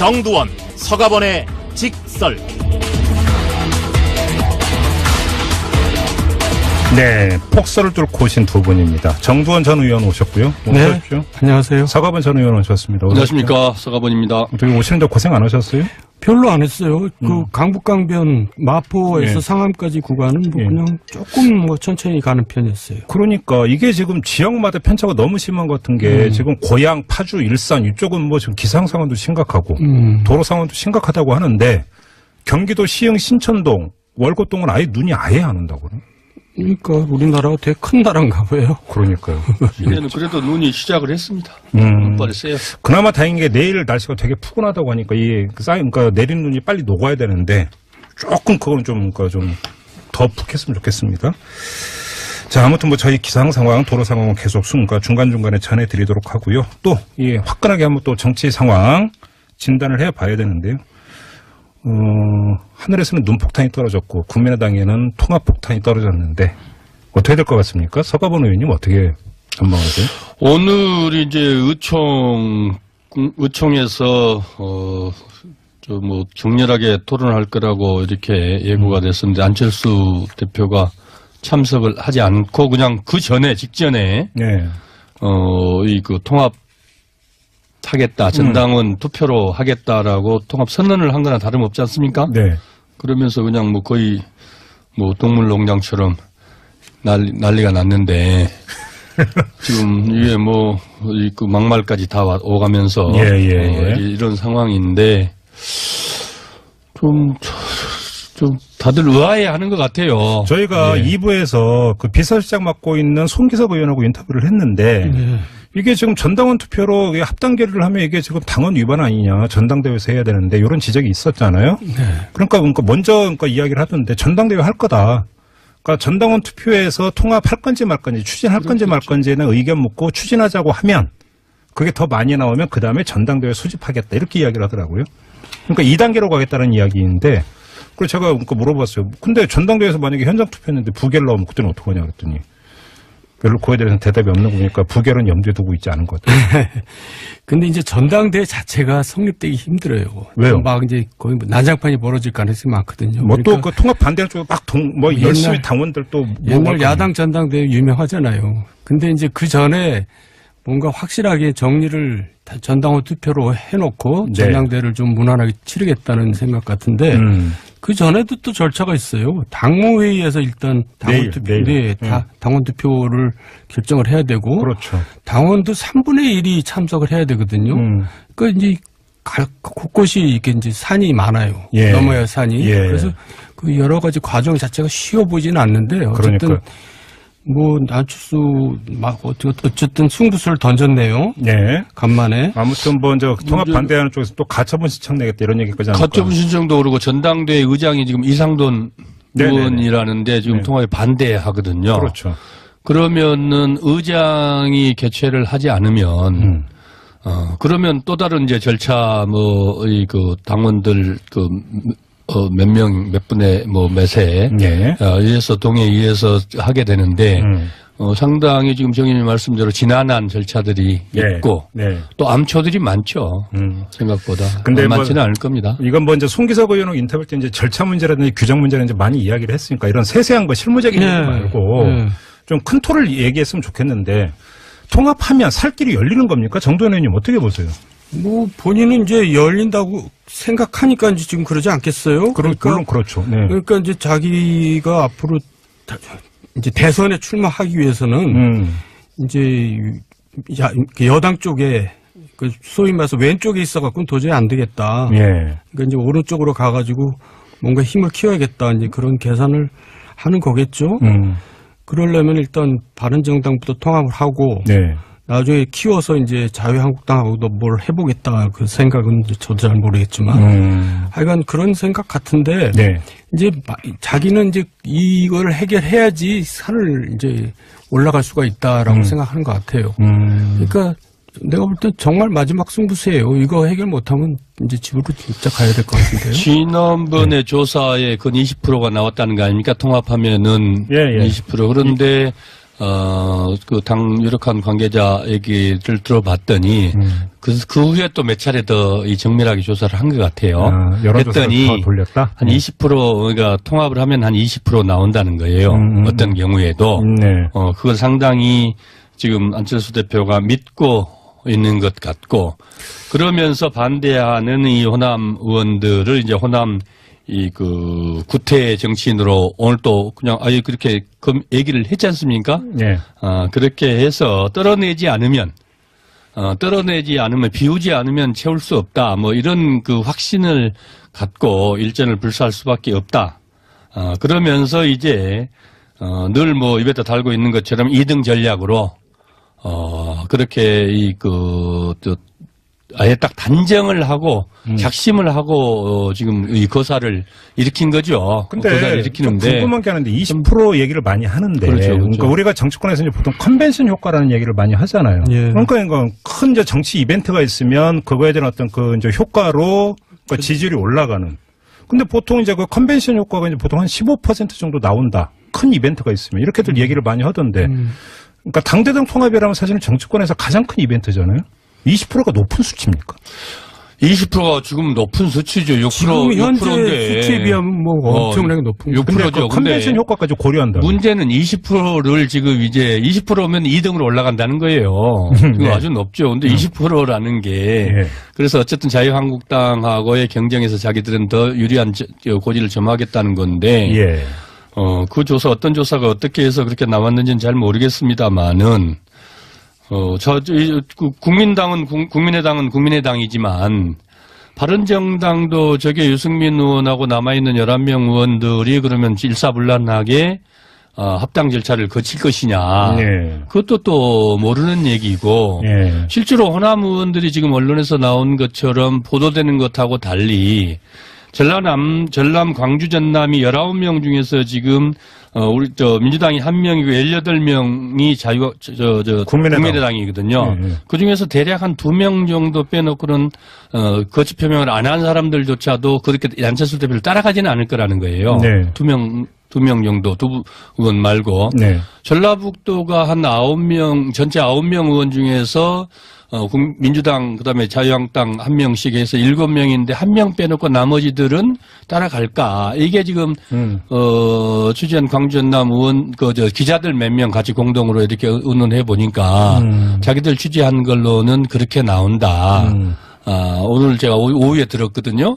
정두원, 서가번의 직설. 네, 폭설을 뚫고 오신 두 분입니다. 정두원 전 의원 오셨고요. 네, 오십시오. 안녕하세요. 서가번 전 의원 오셨습니다. 안녕하십니까, 서가번입니다. 어떻게 오시는데 고생 안 하셨어요? 별로 안 했어요. 그 강북강변 마포에서 예. 상암까지 구간은 뭐 예. 그냥 조금 뭐 천천히 가는 편이었어요. 그러니까 이게 지금 지역마다 편차가 너무 심한 것 같은 게 지금 고양, 파주, 일산 이쪽은 뭐 지금 기상 상황도 심각하고 도로 상황도 심각하다고 하는데 경기도 시흥, 신천동, 월곡동은 아예 눈이 아예 안 온다고요. 그러니까 우리나라가 되게 큰 나라인가 봐요. 그러니까요. 이제는 그래도 눈이 시작을 했습니다. 빨리 세요. 그나마 다행인 게 내일 날씨가 되게 푸근하다고 하니까 이 그러니까 내린 눈이 빨리 녹아야 되는데 조금 그거는 좀 더 푹했으면 좋겠습니다. 자, 아무튼 뭐 저희 기상 상황, 도로 상황은 계속 중간중간에 전해드리도록 하고요. 또 이 화끈하게 한번 또 정치 상황 진단을 해봐야 되는데요. 하늘에서는 눈폭탄이 떨어졌고 국민의당에는 통합폭탄이 떨어졌는데 어떻게 될 것 같습니까? 서가번 의원님 어떻게 전망하세요? 오늘 이제 의총에서 뭐 격렬하게 토론할 거라고 이렇게 예고가 됐었는데 안철수 대표가 참석을 하지 않고 그냥 그 전에 직전에 네. 이 그 통합 하겠다, 전당원 투표로 하겠다라고 통합 선언을 한 거나 다름없지 않습니까? 네. 그러면서 그냥 뭐 거의 뭐 동물농장처럼 난리가 났는데 지금 이게 뭐 그 막말까지 다 오가면서 예. 이런 상황인데 좀 다들 의아해하는 것 같아요. 저희가 2부에서 그 비서실장 맡고 있는 송기석 의원하고 인터뷰를 했는데 이게 지금 전당원 투표로 합당 결의를 하면 이게 지금 당원 위반 아니냐, 전당대회에서 해야 되는데 이런 지적이 있었잖아요. 그러니까 먼저 이야기를 하던데 전당대회 할 거다. 그러니까 전당원 투표에서 통합할 건지 말 건지, 추진할 건지 말 건지는 의견 묻고 추진하자고 하면 그게 더 많이 나오면 그 다음에 전당대회 소집하겠다 이렇게 이야기를 하더라고요. 그러니까 2단계로 가겠다는 이야기인데 그래서 제가 물어봤어요. 근데 전당대회에서 만약에 현장 투표했는데 부결 나오면 그때는 어떡하냐 그랬더니 별로 그거에 대해서는 대답이 없는 거 보니까 부결은 염두에 두고 있지 않은 것 같아요. 근데 이제 전당대회 자체가 성립되기 힘들어요. 왜요? 막 이제 거의 뭐 난장판이 벌어질 가능성이 많거든요. 뭐 또 그러니까 그 통합 반대하는 쪽에 막 열심히 당원들 또 옛날 야당 전당대회 유명하잖아요. 근데 이제 그 전에 뭔가 확실하게 정리를 전당원 투표로 해놓고 전당대회를 좀 무난하게 치르겠다는 생각 같은데 그 전에도 또 절차가 있어요. 당무회의에서 일단 당원 투표를 결정을 해야 되고, 그렇죠. 당원도 3분의 1이 참석을 해야 되거든요. 그러니까 이제 곳곳이 이렇게 이제 산이 많아요. 넘어야 할 산이. 그래서 그 여러 가지 과정 자체가 쉬워 보이지는 않는데 어쨌든. 그러니까. 뭐 안철수 어쨌든 승부수를 던졌네요. 네. 간만에. 아무튼 뭐 이제 통합 반대하는 쪽에서 또 가처분 신청 내겠다 이런 얘기까지 하니까. 가처분 신청도 그러고 전당대회 의장이 지금 이상돈 의원이라는데 지금 통합에 반대하거든요. 그렇죠. 그러면은 의장이 개최를 하지 않으면 그러면 또 다른 이제 절차 그 당원들 몇 분의 몇에 의해서 동의에 의해서 하게 되는데 상당히 지금 정의님 말씀대로 지난한 절차들이 있고 또 암초들이 많죠. 생각보다. 근데 많지는 않을 겁니다. 이건 뭐 이제 송기석 의원하고 인터뷰 때 이제 절차 문제라든지 규정 문제라든지 많이 이야기를 했으니까 이런 세세한 거 실무적인 얘기 말고 좀 큰 틀을 얘기했으면 좋겠는데 통합하면 살 길이 열리는 겁니까? 정두원 의원님 어떻게 보세요? 뭐 본인은 이제 열린다고 생각하니까 이제 지금 그러지 않겠어요? 그러니까 물론 그렇죠. 네. 그러니까 이제 자기가 앞으로 이제 대선에 출마하기 위해서는 이제 여당 쪽에 그 소위 말해서 왼쪽에 있어갖고는 도저히 안 되겠다. 그러니까 이제 오른쪽으로 가가지고 뭔가 힘을 키워야겠다. 이제 그런 계산을 하는 거겠죠. 그러려면 일단 바른정당부터 통합을 하고. 나중에 키워서 이제 자유한국당하고도 뭘 해보겠다 그 생각은 저도 잘 모르겠지만 하여간 그런 생각 같은데 이제 자기는 이제 이걸 해결해야지 산을 이제 올라갈 수가 있다라고 생각하는 것 같아요. 그러니까 내가 볼 때 정말 마지막 승부수예요. 이거 해결 못하면 이제 집으로 진짜 가야 될 것 같은데요. 지난번에 조사에 근 20%가 나왔다는 거 아닙니까? 통합하면은 20%. 그런데 그 당 유력한 관계자 얘기를 들어봤더니 그 후에 또 몇 차례 더 이 정밀하게 조사를 한 것 같아요. 그랬더니 더 돌렸다? 한 20% 그러니까 통합을 하면 한 20% 나온다는 거예요. 어떤 경우에도. 네. 그걸 상당히 지금 안철수 대표가 믿고 있는 것 같고 그러면서 반대하는 이 호남 의원들을 이제 호남 구태 정치인으로 오늘 또 그냥 아예 그렇게 얘기를 했지 않습니까? 네. 그렇게 해서 떨어내지 않으면 비우지 않으면 채울 수 없다. 뭐 이런 그 확신을 갖고 일전을 불사할 수밖에 없다. 그러면서 이제 늘 뭐 입에다 달고 있는 것처럼 2등 전략으로 그렇게 아예 딱 단정을 하고 작심을 하고 지금 이 거사를 일으킨 거죠. 근데 거사를 일으키는데 궁금한 게 하는데 20% 얘기를 많이 하는데 그렇죠. 그러니까 우리가 정치권에서 이제 보통 컨벤션 효과라는 얘기를 많이 하잖아요. 예. 그러니까 큰 이제 정치 이벤트가 있으면 그거에 대한 어떤 그 이제 효과로 그 지지율이 올라가는. 근데 보통 이제 그 컨벤션 효과가 이제 보통 한 15% 정도 나온다. 큰 이벤트가 있으면 이렇게들 얘기를 많이 하던데. 그러니까 당대당 통합이라면 사실은 정치권에서 가장 큰 이벤트잖아요. 20%가 높은 수치입니까? 20%가 지금 높은 수치죠. 6%, 지금 현재 6%인데. 수치에 비하면 뭐 엄청나게 높은 6%죠. 컨벤션 효과까지 고려한다. 문제는 20%를 지금 이제 20%면 2등으로 올라간다는 거예요. 이거 아주 높죠. 근데 20%라는 게 그래서 어쨌든 자유한국당하고의 경쟁에서 자기들은 더 유리한 고지를 점하겠다는 건데 그 조사 어떤 조사가 어떻게 해서 그렇게 나왔는지는 잘 모르겠습니다만은 국민당은 국민의당은 국민의당이지만 바른정당도 저게 유승민 의원하고 남아있는 11명 의원들이 그러면 일사불란하게 합당 절차를 거칠 것이냐. 그것도 또 모르는 얘기고 실제로 호남 의원들이 지금 언론에서 나온 것처럼 보도되는 것하고 달리 전남, 광주, 전남이 19명 중에서 지금 우리 민주당이 1명이고 18명이 국민의당이거든요. 그 중에서 대략 한 2명 정도 빼놓고는 거취 표명을 안 한 사람들조차도 그렇게 안철수 대표를 따라가지는 않을 거라는 거예요. 2명 정도, 두 의원 말고. 전라북도가 한 9명, 전체 9명 의원 중에서 민주당, 그 다음에 자유한국당 1명씩 해서 7명인데 1명 빼놓고 나머지들은 따라갈까. 이게 지금, 취재한 광주 전남 의원, 기자들 몇 명 같이 공동으로 이렇게 의논해 보니까 자기들 취재한 걸로는 그렇게 나온다. 오늘 제가 오후에 들었거든요.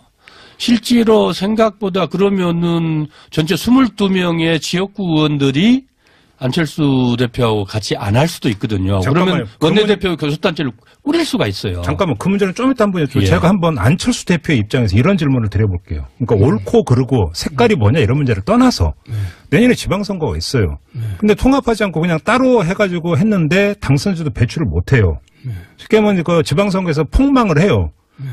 실제로 생각보다 그러면은 전체 22명의 지역구 의원들이 안철수 대표하고 같이 안 할 수도 있거든요. 그러면 원내대표 교섭단체를 꾸릴 수가 있어요. 잠깐만, 그 문제는 좀 이따 한번 여쭤볼게요. 제가 한번 안철수 대표의 입장에서 이런 질문을 드려볼게요. 그러니까 옳고 그르고 색깔이 뭐냐 이런 문제를 떠나서 내년에 지방선거가 있어요. 근데 통합하지 않고 그냥 따로 해가지고 했는데 당선자도 배출을 못해요. 쉽게 말하면 그 지방선거에서 폭망을 해요.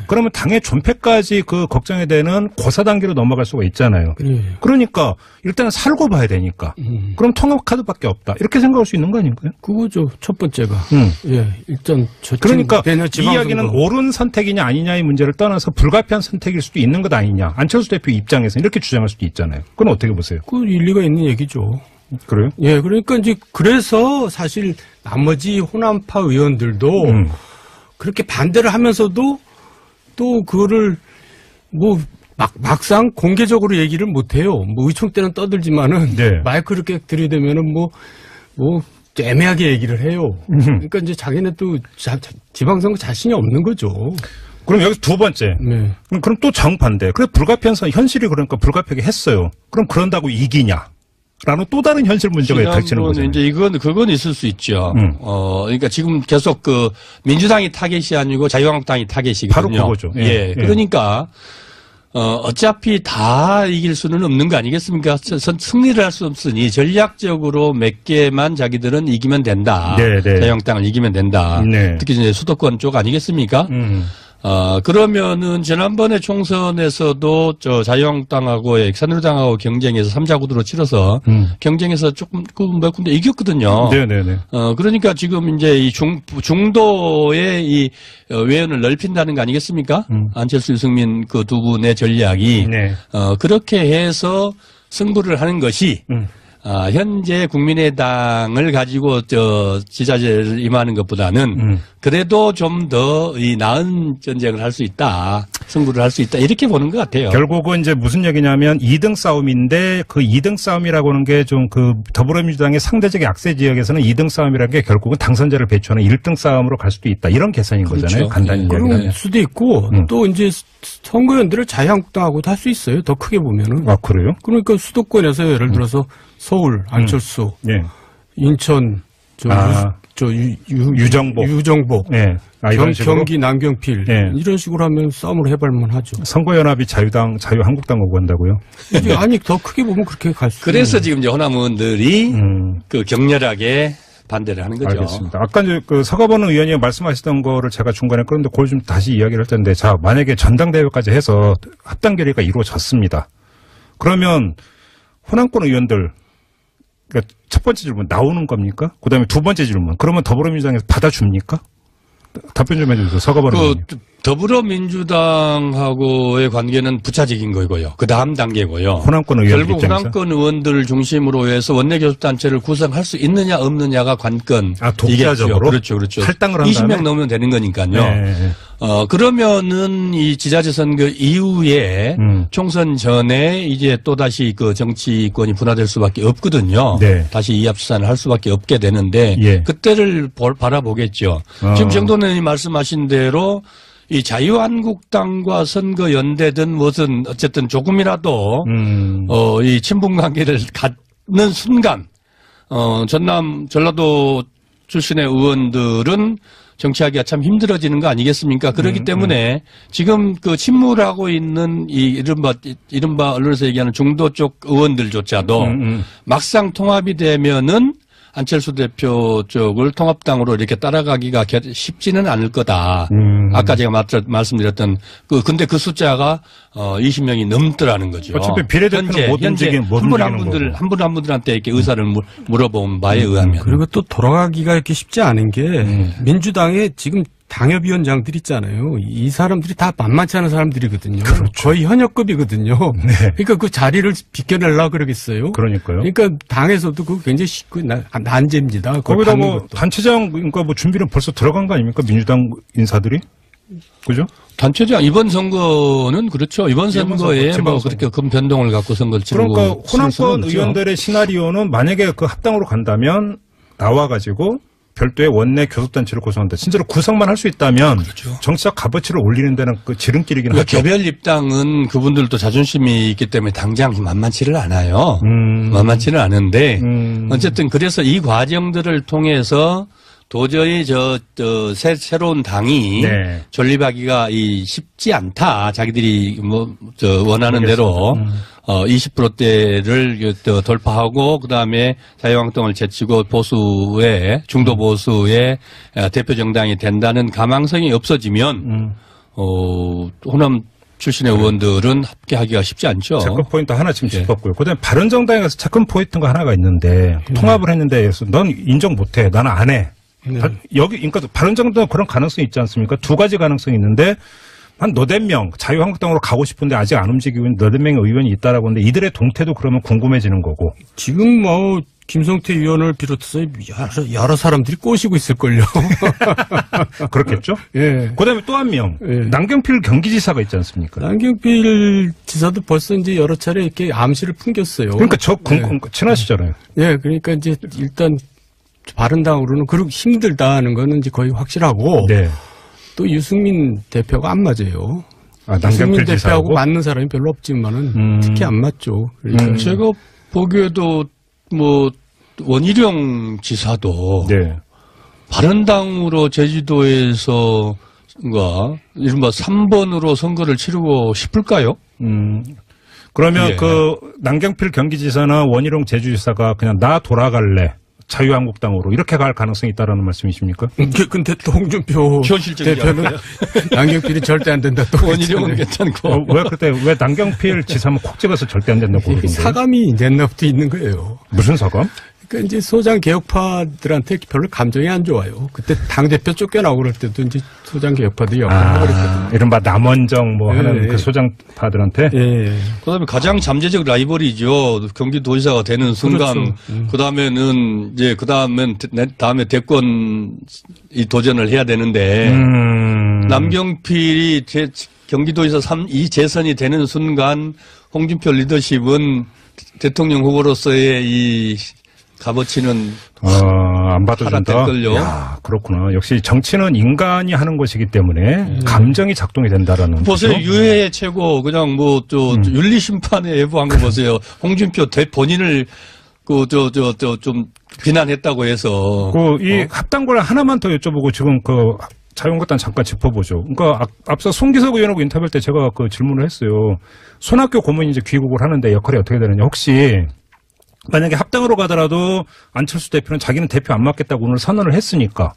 그러면 당의 존폐까지 그 걱정이 되는 고사 단계로 넘어갈 수가 있잖아요. 그러니까 일단 살고 봐야 되니까. 그럼 통합 카드밖에 없다. 이렇게 생각할 수 있는 거 아닌가요? 그거죠. 첫 번째가. 일단 그러니까 이 이야기는 옳은 선택이냐 아니냐의 문제를 떠나서 불가피한 선택일 수도 있는 것 아니냐. 안철수 대표 입장에서 이렇게 주장할 수도 있잖아요. 그건 어떻게 보세요? 그 일리가 있는 얘기죠. 그래요? 그러니까 이제 그래서 사실 나머지 호남파 의원들도 그렇게 반대를 하면서도 또 그거를 뭐 막상 공개적으로 얘기를 못 해요. 뭐 의총 때는 떠들지만은 마이크 이렇게 들이대면은 뭐 애매하게 얘기를 해요. 그러니까 이제 자기네 또 지방선거 자신이 없는 거죠. 그럼 여기서 두 번째. 그럼 또 정반대. 그래 불가피한 현실이 그러니까 불가피하게 했어요. 그럼 그런다고 이기냐? 라는 또 다른 현실 문제가 닥치는 거죠. 이제 그건 있을 수 있죠. 그러니까 지금 계속 민주당이 타겟이 아니고 자유한국당이 타겟이거든요. 바로 그거죠. 그러니까, 어차피 다 이길 수는 없는 거 아니겠습니까? 승리를 할 수 없으니 전략적으로 몇 개만 자기들은 이기면 된다. 자유한국당을 이기면 된다. 특히 이제 수도권 쪽 아니겠습니까? 그러면은 지난번에 총선에서도 자유한국당하고 새누리당하고 경쟁해서 3자 구도로 치러서 경쟁에서 조금 몇 군데 이겼거든요. 그러니까 지금 이제 이 중도의 이 외연을 넓힌다는 거 아니겠습니까? 안철수, 유승민 그 두 분의 전략이 그렇게 해서 승부를 하는 것이 현재 국민의당을 가지고 지자체를 임하는 것보다는 그래도 좀 더 이 나은 전쟁을 할 수 있다. 승부를 할 수 있다. 이렇게 보는 것 같아요. 결국은 이제 무슨 얘기냐면 2등 싸움인데 그 2등 싸움이라고 하는 게 좀 그 더불어민주당의 상대적 약세 지역에서는 2등 싸움이라는 게 결국은 당선자를 배출하는 1등 싸움으로 갈 수도 있다. 이런 계산인 그렇죠. 거잖아요. 간단히 그럴 얘기하면. 수도 있고 또 이제 선거연대를 자유한국당하고도 할 수 있어요. 더 크게 보면은. 아, 그래요? 그러니까 수도권에서 예를 들어서 서울, 안철수, 예. 인천, 유정복, 예. 경기 남경필 예. 이런 식으로 하면 싸움을 해볼만 하죠. 선거연합이 자유한국당 오고 한다고요? 아니 더 크게 보면 그렇게 갈 수. 그래서 지금 이제 호남 의원들이 그 격렬하게 반대를 하는 거죠. 알겠습니다. 아까 이제 그 서가번 의원이 말씀하시던 거를 제가 중간에 그런데 그걸 좀 다시 이야기를 할 텐데, 자, 만약에 전당대회까지 해서 합당 결의가 이루어졌습니다. 그러면 호남권 의원들, 그러니까 첫 번째 질문 나오는 겁니까? 그 다음에 두 번째 질문, 그러면 더불어민주당에서 받아줍니까? 답변 좀 해주세요. 서가번 의원님. 더불어민주당하고의 관계는 부차적인 거고요. 그 다음 단계고요. 호남권 의원들 결국 입장에서? 호남권 의원들을 중심으로 해서 원내교섭단체를 구성할 수 있느냐 없느냐가 관건. 독자적으로? 그렇죠. 탈당을 한 20명 다음에? 넘으면 되는 거니까요. 네. 그러면은 이 지자체 선거 이후에 총선 전에 이제 또다시 그 정치권이 분화될 수밖에 없거든요. 네. 다시 이합수산을 할 수밖에 없게 되는데 예. 그때를 바라보겠죠. 지금 정돈 의원이 말씀하신 대로 이 자유한국당과 선거연대든 무슨 어쨌든 조금이라도 이 친분 관계를 갖는 순간 전라도 출신의 의원들은 정치하기가 참 힘들어지는 거 아니겠습니까? 그렇기 때문에 지금 그 침몰하고 있는 이 이른바 언론에서 얘기하는 중도 쪽 의원들조차도 막상 통합이 되면은 안철수 대표 쪽을 통합당으로 이렇게 따라가기가 쉽지는 않을 거다. 아까 제가 말씀드렸던 근데 그 숫자가 20명이 넘더라는 거죠. 어차피 비례대표는 못 움직이는 거고. 한 분 한 분들한테 이렇게 의사를 물어본 바에 의하면. 그리고 또 돌아가기가 이렇게 쉽지 않은 게 민주당에 지금 당협위원장들 있잖아요. 이 사람들이 다 만만치 않은 사람들이거든요. 그렇죠. 거의 현역급이거든요. 네. 그러니까 그 자리를 비껴내려고 그러겠어요. 그러니까요. 그러니까 당에서도 그거 굉장히 난제입니다. 거기다 단체장, 그러니까 준비는 벌써 들어간 거 아닙니까? 민주당 인사들이? 그죠? 단체장, 이번 선거는 그렇죠. 이번 선거에 그렇게 큰 변동을 갖고 선거를 치르고. 그러니까 호남권 의원들의 시나리오는 만약에 그 합당으로 간다면 나와가지고 별도의 원내 교섭단체를 구성한다. 진짜로 구성만 할 수 있다면 그렇죠. 정치적 값어치를 올리는 데는 그 지름길이긴 하죠. 개별 입당은 그분들도 자존심이 있기 때문에 당장 만만치를 않아요. 만만치는 않은데 어쨌든 그래서 이 과정들을 통해서 도저히 새로운 당이 존립하기가 쉽지 않다. 자기들이 원하는 대로 20%대를 돌파하고 그다음에 자유한국당을 제치고 중도 보수의 대표 정당이 된다는 가망성이 없어지면 호남 출신의 의원들은 합계하기가 쉽지 않죠. 체크 포인트 하나 지금 짚었고요. 그다음에 바른정당에서 체크 포인트가 하나가 있는데 통합을 했는데 넌 인정 못해. 나는 안 해. 여기 그러니까 바른정당은 그런 가능성이 있지 않습니까? 두 가지 가능성이 있는데 한 너댓 명 자유한국당으로 가고 싶은데 아직 안 움직이고 있는 너댓 명의 의원이 있다라고 하는데 이들의 동태도 그러면 궁금해지는 거고. 지금 김성태 의원을 비롯해서 여러 사람들이 꼬시고 있을걸요. 그렇겠죠? 예. 그다음에 또 한 명. 예. 남경필 경기지사가 있지 않습니까? 남경필 지사도 벌써 이제 여러 차례 이렇게 암시를 풍겼어요. 그러니까 친하시잖아요. 예, 그러니까 이제 일단 바른당으로는 그렇게 힘들다는 거는 이제 거의 확실하고. 네. 또 유승민 대표가 안 맞아요. 남경필 대표하고 맞는 사람이 별로 없지만은 특히 안 맞죠. 그러니까 제가 보기에도 원희룡 지사도 바른당으로 제주도에서 이른바 3번으로 선거를 치르고 싶을까요? 그러면 그 남경필 경기지사나 원희룡 제주지사가 그냥 나 돌아갈래. 자유한국당으로 이렇게 갈 가능성이 있다라는 말씀이십니까? 근데 또 홍준표 대표는 남경필이 절대 안 된다. 또 원희룡은 괜찮고. 왜 남경필 지사면 콕 집어서 절대 안 된다고 그러는데? 사감이 옛날부터 있는 거예요. 무슨 사감? 그러니까 이제 소장 개혁파들한테 별로 감정이 안 좋아요. 그때 당대표 쫓겨나고 그럴 때도 이제 소장 개혁파들이 역할을 그랬거든요. 이른바 남원정 뭐 하는 그 소장파들한테. 그다음에 가장 잠재적 라이벌이죠. 경기도지사가 되는 순간. 그렇죠. 그다음에는 이제 다음에 대권 이 도전을 해야 되는데 남경필이 경기도지사 2 재선이 되는 순간 홍준표 리더십은 대통령 후보로서의 이 값어치는 안 봐도 된다. 야, 그렇구나. 역시 정치는 인간이 하는 것이기 때문에 감정이 작동이 된다라는. 보세요. 거죠? 유해 최고 그냥 윤리 심판에 예부한 거 보세요. 홍준표 본인을 좀 비난했다고 해서. 이 합당권 하나만 더 여쭤보고 지금 자유한국당 잠깐 짚어보죠. 그러니까 앞서 송기석 의원하고 인터뷰할 때 제가 그 질문을 했어요. 손학규 고문이 이제 귀국을 하는데 역할이 어떻게 되느냐. 혹시 만약에 합당으로 가더라도 안철수 대표는 자기는 대표 안 맡겠다고 오늘 선언을 했으니까.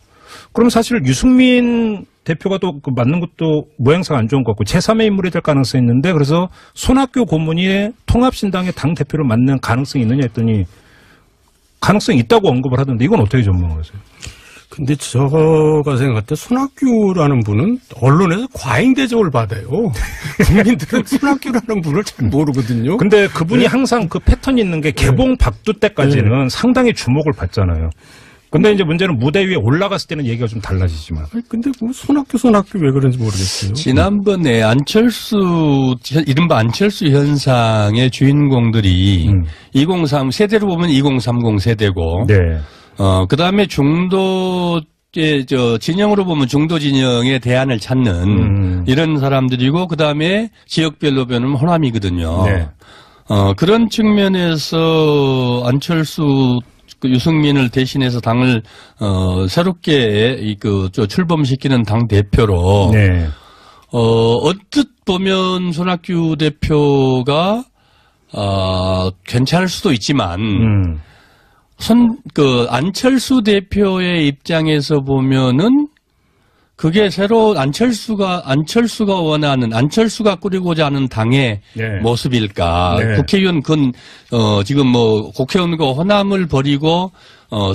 그럼 사실 유승민 대표가 또 맡는 것도 모양새가 안 좋은 것 같고 제3의 인물이 될 가능성이 있는데 그래서 손학규 고문이 통합신당의 당대표를 맡는 가능성이 있느냐 했더니 가능성이 있다고 언급을 하던데 이건 어떻게 전망을 하세요? 근데 제가 생각할 때 손학규라는 분은 언론에서 과잉 대접을 받아요. 국민들은 손학규라는 분을 잘 모르거든요. 근데 그분이 항상 그 패턴이 있는 게 개봉 박두 때까지는 상당히 주목을 받잖아요. 근데 이제 문제는 무대 위에 올라갔을 때는 얘기가 좀 달라지지만. 근데 뭐 손학규 왜 그런지 모르겠어요. 지난번에 이른바 안철수 현상의 주인공들이 2030 세대로 보면 2030 세대고. 네. 그 다음에 진영으로 보면 중도 진영의 대안을 찾는 이런 사람들이고, 그 다음에 지역별로 보면 호남이거든요. 네. 그런 측면에서 안철수, 유승민을 대신해서 당을, 새롭게, 출범시키는 당대표로, 네. 언뜻 보면 손학규 대표가, 괜찮을 수도 있지만, 안철수 대표의 입장에서 보면은 그게 새로 안철수가 원하는, 안철수가 꾸리고자 하는 당의 네. 모습일까. 네. 국회의원 지금 국회의원과 호남을 버리고,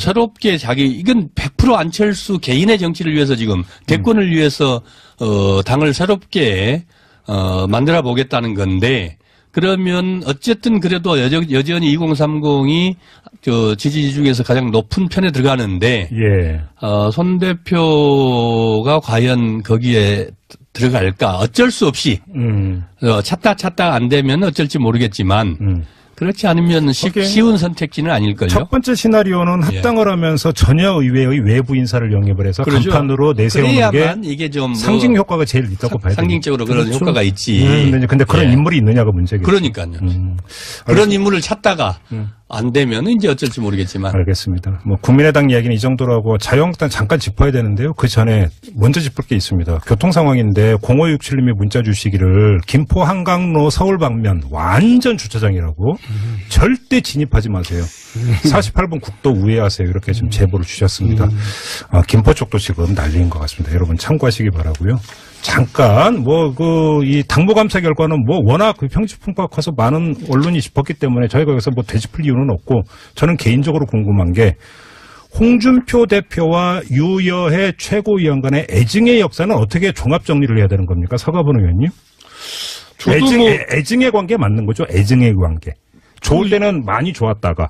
새롭게 이건 100% 안철수 개인의 정치를 위해서 지금 대권을 위해서, 당을 새롭게, 만들어 보겠다는 건데, 그러면 어쨌든 그래도 여전히 2030이 지지지 중에서 가장 높은 편에 들어가는데 예. 손 대표가 과연 거기에 들어갈까? 어쩔 수 없이 찾다 안 되면 어쩔지 모르겠지만 그렇지 않으면 쉬운 선택지는 아닐걸요. 첫 번째 시나리오는 합당을 하면서 전혀 의회의 외부 인사를 영입을 해서 그렇죠. 간판으로 내세우는 게 이게 좀 상징 효과가 제일 있다고 봐야 돼요. 상징적으로 그런 그렇죠. 효과가 있지. 근데 그런 예. 인물이 있느냐가 문제겠죠. 그러니까요. 그런 인물을 찾다가 안 되면 이제 어쩔지 모르겠지만. 알겠습니다. 국민의당 이야기는 이 정도로 하고 자유한국당 잠깐 짚어야 되는데요. 그 전에 먼저 짚을 게 있습니다. 교통 상황인데 0567님이 문자 주시기를 김포 한강로 서울 방면 완전 주차장이라고 절대 진입하지 마세요. 48번 국도 우회하세요. 이렇게 좀 제보를 주셨습니다. 김포 쪽도 지금 난리인 것 같습니다. 여러분 참고하시기 바라고요. 잠깐 이 당무감사 결과는 워낙 평지풍파가 커서 많은 언론이 짚었기 때문에 저희가 여기서 되짚을 이유는 없고 저는 개인적으로 궁금한 게 홍준표 대표와 유여해 최고위원 간의 애증의 역사는 어떻게 종합 정리를 해야 되는 겁니까? 서가번 의원님? 애증의 관계 맞는 거죠? 애증의 관계. 좋을 때는 많이 좋았다가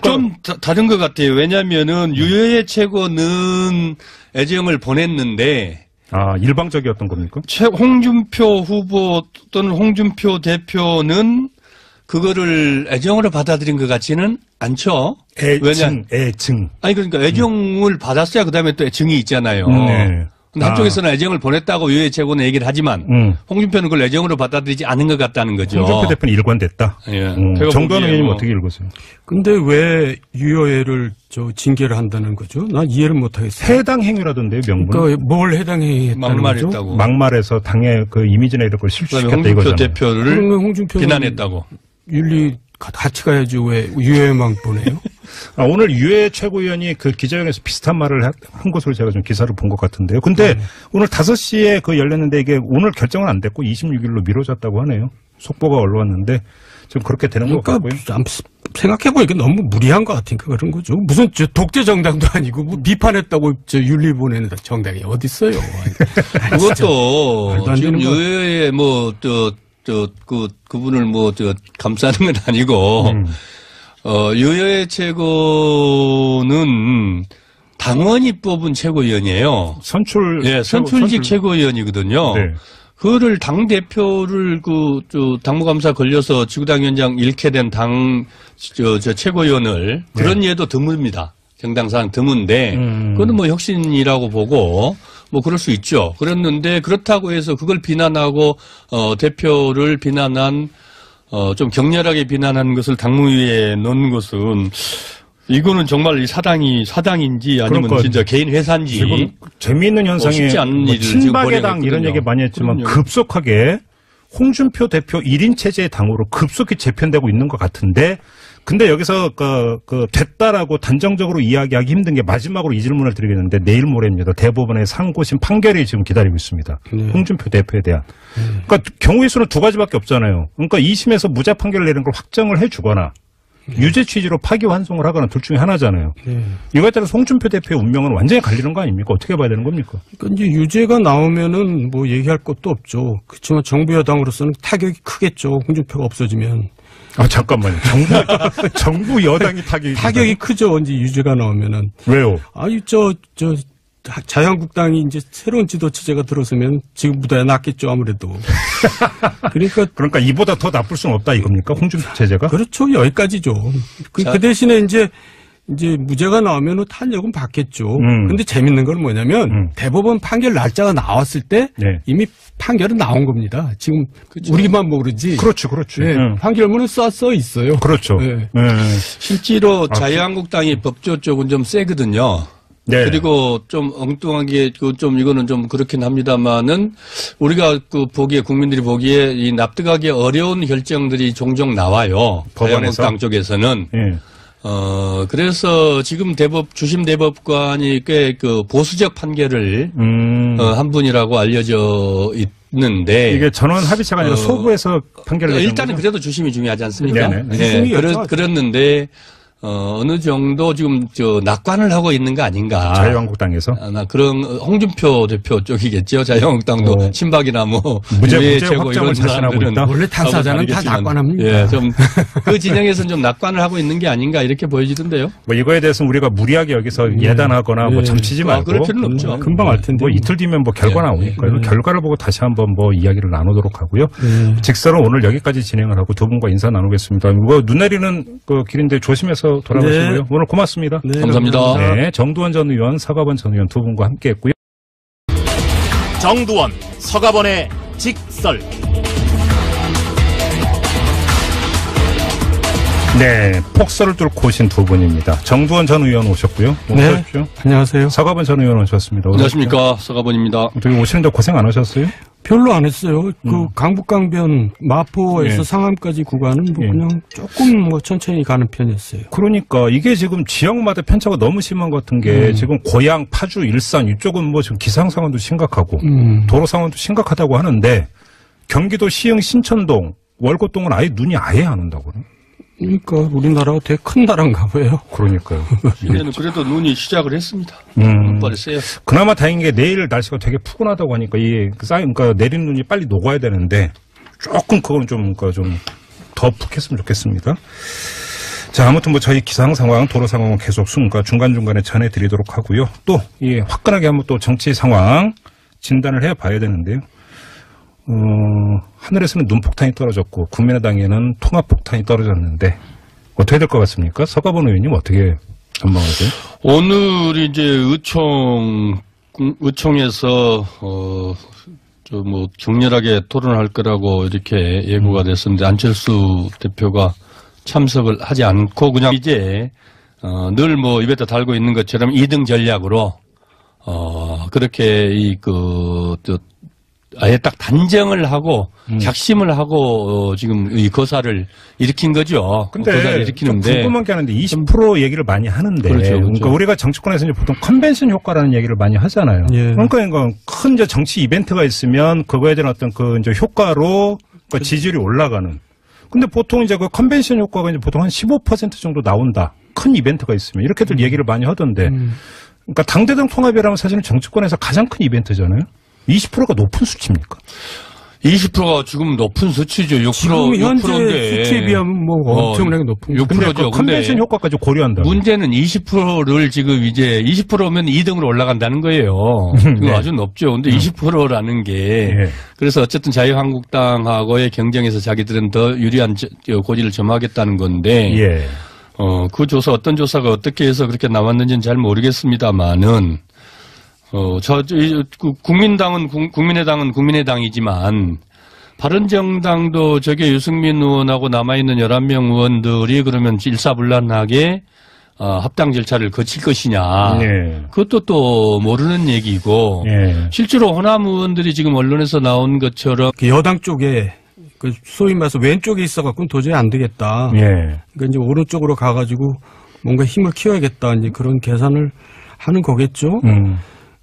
좀 다른 것 같아요. 왜냐면은 유여해 최고는 애정을 보냈는데 일방적이었던 겁니까? 홍준표 후보 또는 홍준표 대표는 그거를 애정으로 받아들인 것 같지는 않죠. 애증. 아니, 그러니까 애정을 받았어야 그 다음에 또 애증이 있잖아요. 네. 한쪽에서는 애정을 보냈다고 유해 최고는 얘기를 하지만 홍준표는 그걸 애정으로 받아들이지 않은 것 같다는 거죠. 홍준표 대표는 일관됐다. 예. 정도원 의원님 어떻게 읽으세요? 근데 왜 유여해를 징계를 한다는 거죠? 난 이해를 못하겠어요. 해당 행위라던데요, 명분. 그러니까 뭘 해당 행위했다는 거죠? 막말했다고. 막말해서 당의 그 이미지나 이런 걸 실추시켰다 이거잖아요. 홍준표 대표를 비난했다고. 윤리 같이 가야지 왜 유해만 보내요? 오늘 유해 최고위원이 그 기자회견에서 비슷한 말을 한 것으로 제가 좀 기사를 본 것 같은데요. 근데 오늘 5시에 열렸는데 이게 오늘 결정은 안 됐고 26일로 미뤄졌다고 하네요. 속보가 올라왔는데 좀 그렇게 되는 것 같고요. 생각해보니까 너무 무리한 것 같으니까 그런 거죠. 무슨 독재 정당도 아니고 뭐 비판했다고 윤리 보내는 정당이 어디 있어요? 그것도 지금 여야에 뭐 그분을 뭐 감싸는 건 아니고 여야의 최고는 당원이 뽑은 최고위원이에요. 선출직 최고위원이거든요. 네. 그거를 당대표를 당무감사 걸려서 지구당위원장 잃게 된 최고위원을 그런 예도 드뭅니다. 정당상 드문데, 그거는 뭐 혁신이라고 보고, 뭐 그럴 수 있죠. 그랬는데, 그렇다고 해서 그걸 비난하고, 대표를 비난한, 좀 격렬하게 비난한 것을 당무위에 넣는 것은, 이거는 정말 이 사당인지 아니면 그러니까 진짜 개인 회사인지 지금 재미있는 현상이 쉽지 않은 뭐 일을 친박의 당 이런 얘기 많이 했지만 그럼요. 급속하게 홍준표 대표 1인 체제의 당으로 급속히 재편되고 있는 것 같은데 근데 여기서 됐다라고 단정적으로 이야기하기 힘든 게 마지막으로 이 질문을 드리겠는데 내일 모레입니다. 대법원의 상고심 판결이 지금 기다리고 있습니다. 홍준표 대표에 대한. 그러니까 경우의 수는 두 가지밖에 없잖아요. 그러니까 2심에서 무죄 판결을 내는 걸 확정을 해주거나 유죄 취지로 파기환송을 하거나 둘 중에 하나잖아요. 이거에 따라서 홍준표 대표의 운명은 완전히 갈리는 거 아닙니까? 어떻게 봐야 되는 겁니까? 그러니까 이제 유죄가 나오면은 뭐 얘기할 것도 없죠. 그렇지만 정부 여당으로서는 타격이 크겠죠. 홍준표가 없어지면. 아 잠깐만요. 정부 여당이 타격이 크죠. 이제 유죄가 나오면은. 왜요? 아니 자유한국당이 이제 새로운 지도 체제가 들어서면 지금보다 낫겠죠, 아무래도. 그러니까 이보다 더 나쁠 수는 없다 이겁니까? 홍준표 체제가? 그렇죠. 여기까지죠. 그 대신에 이제 무죄가 나오면 탄력은 받겠죠. 근데 재밌는 건 뭐냐면 대법원 판결 날짜가 나왔을 때 이미 판결은 나온 겁니다. 지금 그렇죠. 우리만 모르지. 그렇죠. 네, 판결문은 써 있어요. 그렇죠. 네. 실제로 자유한국당이 법조 쪽은 좀 세거든요. 네. 그리고 좀 엉뚱하게 이거는 좀 그렇긴 합니다만은 우리가 국민들이 보기에 이 납득하기 어려운 결정들이 종종 나와요. 자유한국당 쪽에서는. 네. 그래서 지금 주심 대법관이 꽤 보수적 판결을 한 분이라고 알려져 있는데 이게 전원 합의체가 아니라 소부에서 판결을 일단은 그래도 주심이 중요하지 않습니까? 네. 그랬는데 어느 정도 지금 낙관을 하고 있는 거 아닌가. 자유한국당에서? 그런 홍준표 대표 쪽이겠죠. 자유한국당도 친박이나 무죄 확정을 자신하고 있다. 원래 당사자는 다 낙관합니다. 예, 그 진영에서는 좀 낙관을 하고 있는 게 아닌가 이렇게 보여지던데요. 뭐 이거에 대해서는 우리가 무리하게 여기서 예단하거나 뭐 점치지 말고. 그럴 필요는 없죠. 금방 알 텐데. 이틀 뒤면 결과 나오니까요. 결과를 보고 다시 한번 이야기를 나누도록 하고요. 직설은 오늘 여기까지 진행을 하고 두 분과 인사 나누겠습니다. 눈 내리는 길인데 조심해서 돌아가시고요. 네. 오늘 고맙습니다. 네, 감사합니다. 네, 정두원 전 의원, 서가번 전 의원 두 분과 함께했고요. 정두원, 서가번의 직설. 네, 폭설을 뚫고 오신 두 분입니다. 정두원 전 의원 오셨고요. 네, 오십시오. 안녕하세요. 서가번 전 의원 오셨습니다. 안녕하십니까. 서가번입니다. 어떻게 오시는데 고생 안 하셨어요? 별로 안 했어요. 강북강변 마포에서 상암까지 구간은 그냥 조금 천천히 가는 편이었어요. 그러니까 이게 지금 지역마다 편차가 너무 심한 것 같은 게 지금 고양, 파주, 일산 이쪽은 지금 기상 상황도 심각하고 도로 상황도 심각하다고 하는데 경기도 시흥, 신천동, 월곶동은 아예 눈이 아예 안 온다고요. 그러니까 우리나라가 되게 큰 나라인가 봐요. 그러니까요. 이제는 그래도 눈이 시작을 했습니다. 눈발이 세요. 그나마 다행인 게 내일 날씨가 되게 푸근하다고 하니까 그러니까 내린 눈이 빨리 녹아야 되는데 조금 그건 좀 더 푹 했으면 좋겠습니다. 자, 아무튼 저희 기상 상황, 도로 상황은 계속 중간중간에 전해드리도록 하고요. 또 화끈하게 한번 또 정치 상황 진단을 해봐야 되는데요. 하늘에서는 눈폭탄이 떨어졌고 국민의당에는 통합폭탄이 떨어졌는데 어떻게 될 것 같습니까? 서가번 의원님 어떻게 전망하세요? 오늘 이제 의총에서 격렬하게 토론할 거라고 이렇게 예고가 됐었는데 안철수 대표가 참석을 하지 않고 그냥 이제 늘 입에다 달고 있는 것처럼 2등 전략으로 그렇게 아예 딱 단정을 하고 작심을 하고 지금 이 거사를 일으킨 거죠. 근데 거사를 일으키는데 궁금한 게 하는데 20% 얘기를 많이 하는데 그렇죠. 그러니까 우리가 정치권에서 이제 보통 컨벤션 효과라는 얘기를 많이 하잖아요. 예. 그러니까 큰 정치 이벤트가 있으면 그거에 대한 어떤 이제 효과로 그러니까 지지율이 올라가는. 근데 보통 이제 그 컨벤션 효과가 이제 보통 한 15% 정도 나온다. 큰 이벤트가 있으면. 이렇게들 얘기를 많이 하던데. 그러니까 당대당 통합이라면 사실은 정치권에서 가장 큰 이벤트잖아요. 20%가 높은 수치입니까? 20%가 지금 높은 수치죠. 6%. 지금 현재 6%인데. 수치에 비하면 뭐 엄청나게 높은 6%죠. 그 컨벤션 효과까지 고려한다. 문제는 20%를 지금 이제 20%면 2등으로 올라간다는 거예요. 네. 아주 높죠. 근데 20%라는 게 네. 그래서 어쨌든 자유한국당하고의 경쟁에서 자기들은 더 유리한 고지를 점하겠다는 건데 예. 그 조사 어떤 조사가 어떻게 해서 그렇게 나왔는지는 잘 모르겠습니다만은 국민의당은 국민의당이지만 바른정당도 저게 유승민 의원하고 남아있는 11명 의원들이 그러면 일사불란하게 합당 절차를 거칠 것이냐. 네. 그것도 또 모르는 얘기고 네. 실제로 호남 의원들이 지금 언론에서 나온 것처럼 여당 쪽에 그 소위 말해서 왼쪽에 있어갖고는 도저히 안 되겠다. 예. 그러니까 이제 오른쪽으로 가가지고 뭔가 힘을 키워야겠다. 이제 그런 계산을 하는 거겠죠.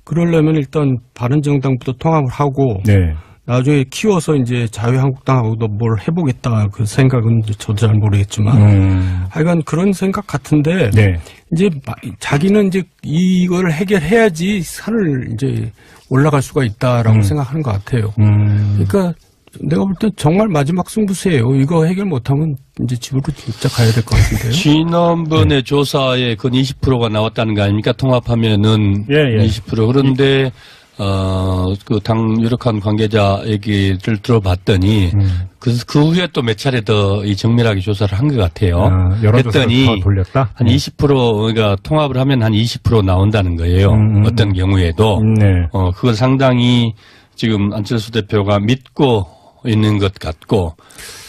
그러려면 일단 바른정당부터 통합을 하고 네. 나중에 키워서 이제 자유한국당하고도 뭘 해보겠다. 그 생각은 저도 잘 모르겠지만 하여간 그런 생각 같은데 네. 이제 자기는 이제 이걸 해결해야지 산을 이제 올라갈 수가 있다라고 생각하는 것 같아요. 그러니까 내가 볼 때 정말 마지막 승부수예요. 이거 해결 못하면 이제 집으로 진짜 가야 될 것 같은데요. 지난번에 조사에 그 20%가 나왔다는 거 아닙니까? 통합하면은 예. 20%. 그런데 그 당 유력한 관계자 얘기를 들어봤더니 그 후에 또 몇 차례 더 이 정밀하게 조사를 한 것 같아요. 여론조사를 더 돌렸다? 한 20%가 통합을 하면 한 20% 나온다는 거예요. 어떤 경우에도. 네. 그걸 상당히 지금 안철수 대표가 믿고 있는 것 같고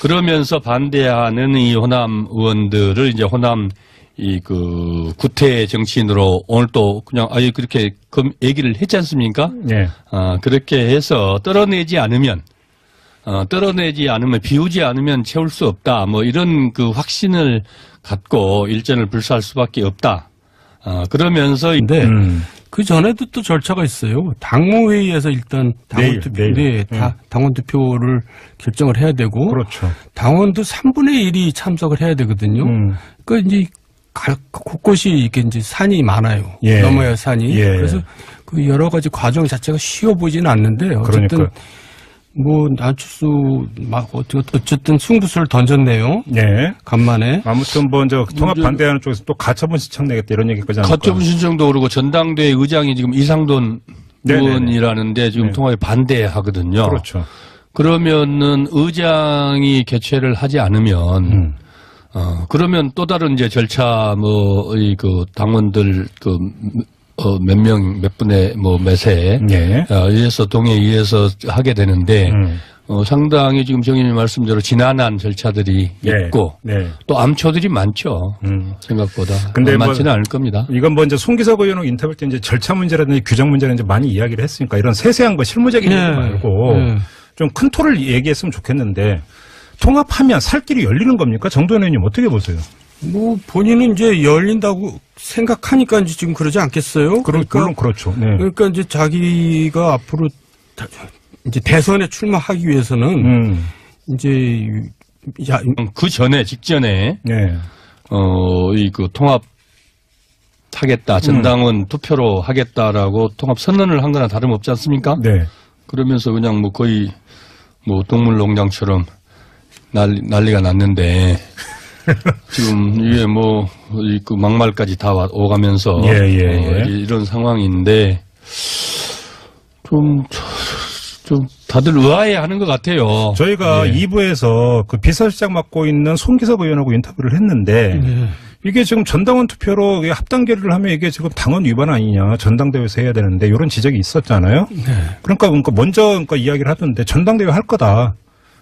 그러면서 반대하는 이 호남 의원들을 이제 호남 그 구태 정치인으로 오늘 또 그냥 아예 그렇게 얘기를 했지 않습니까? 네. 그렇게 해서 떨어내지 않으면 비우지 않으면 채울 수 없다. 뭐 이런 그 확신을 갖고 일전을 불사할 수밖에 없다. 그러면서 근데 그 전에도 또 절차가 있어요. 당무회의에서 일단 당원 투표를 결정을 해야 되고, 그렇죠. 당원도 3분의 1이 참석을 해야 되거든요. 그러니까 이제 곳곳이 이렇게 이제 산이 많아요. 예. 넘어야 할 산이. 예. 그래서 그 여러 가지 과정 자체가 쉬워 보이지는 않는데 어쨌든 그러니까. 뭐 안철수 어쨌든 승부수를 던졌네요. 네. 간만에. 아무튼 뭐 이제 통합 반대하는 쪽에서 또 가처분 신청 내겠다 이런 얘기까지 하니까. 가처분 신청도 그러고 전당대회 의장이 지금 이상돈 의원이라는데 지금 통합에 반대하거든요. 그렇죠. 그러면은 의장이 개최를 하지 않으면 그러면 또 다른 이제 절차 그 당원들 몇 명, 몇 분의 몇에 의해서 동의에 의해서 하게 되는데 상당히 지금 정의님 말씀대로 지난한 절차들이 있고 또 암초들이 많죠. 생각보다. 근데 많지는 않을 겁니다. 이건 뭐 이제 송기석 의원하고 인터뷰 때 이제 절차 문제라든지 규정 문제는 이제 많이 이야기를 했으니까 이런 세세한 거 실무적인 얘기 말고 좀 큰 틀을 얘기했으면 좋겠는데 통합하면 살 길이 열리는 겁니까? 정도현 의원님 어떻게 보세요? 뭐 본인은 이제 열린다고 생각하니까 이제 지금 그러지 않겠어요? 그러니까 물론 그렇죠. 네. 그러니까 이제 자기가 앞으로 이제 대선에 출마하기 위해서는 이제 그 전에 직전에 그 통합 하겠다 전당원 투표로 하겠다라고 통합 선언을 한 거나 다름없지 않습니까? 네. 그러면서 그냥 뭐 거의 뭐 동물농장처럼 난리가 났는데. 지금 이게 그 막말까지 다 오가면서 이런 상황인데 좀 다들 의아해하는 것 같아요. 저희가 2부에서 그 비서실장 맡고 있는 송기석 의원하고 인터뷰를 했는데 이게 지금 전당원 투표로 합당 결의를 하면 이게 지금 당원 위반 아니냐 전당대회에서 해야 되는데 이런 지적이 있었잖아요. 그러니까 먼저 이야기를 하던데 전당대회 할 거다.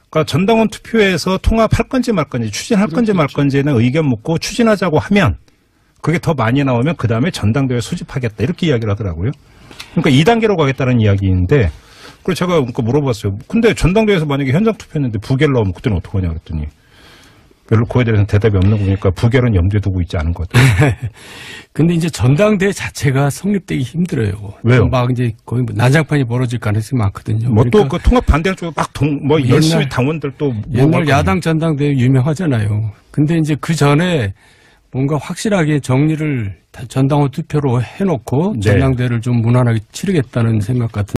그러니까 전당원 투표에서 통합할 건지 말 건지 추진할 건지 말 건지는 의견 묻고 추진하자고 하면 그게 더 많이 나오면 그 다음에 전당대회 소집하겠다 이렇게 이야기를 하더라고요. 그러니까 2단계로 가겠다는 이야기인데 그래서 제가 물어봤어요. 근데 전당대회에서 만약에 현장 투표했는데 부결 나오면 그때는 어떡하냐 그랬더니 별로 그거에 대해서는 대답이 없는 거 보니까 부결은 염두에 두고 있지 않은 것 같아요. 근데 이제 전당대회 자체가 성립되기 힘들어요. 왜요? 막 이제 거의 뭐 난장판이 벌어질 가능성이 많거든요. 뭐 또 그 통합 반대 쪽에 막 열심히 당원들 또 옛날 야당 전당대회 유명하잖아요. 근데 이제 그 전에 뭔가 확실하게 정리를 전당원 투표로 해놓고 전당대회를 좀 무난하게 치르겠다는 생각 같은.